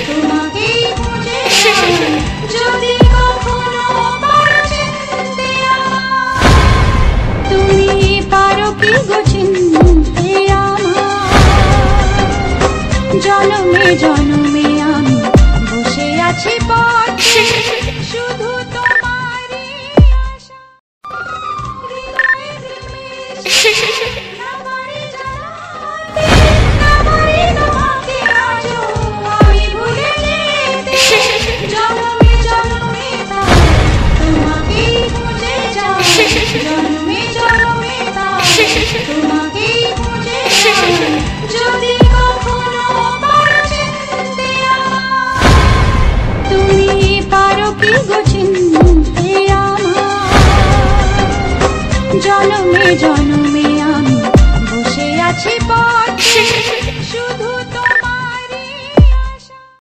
তোমাকেই খুঁজে যাই, যদি কখনো পারো চিনতে আমায়। তুমি পারো কি গো চিনতে আমায়? জনমে জনমে আমি বসে আছি পথে, শুধু তোমারই আশা। হৃদয়ে মিশে আমারই জানাতে, আমারই তোমাকে আজও আমি ভুলে যেতে। জনমে জনমে তাই তোমাকেই খুঁজে যাই, জনমে জনমে তাই তোমাকেই খুঁজে যাই, যদি কখনো পারো চিনতে আমায়। তুমি পারো কি গো চিনতে আমায়? জনমে জনমে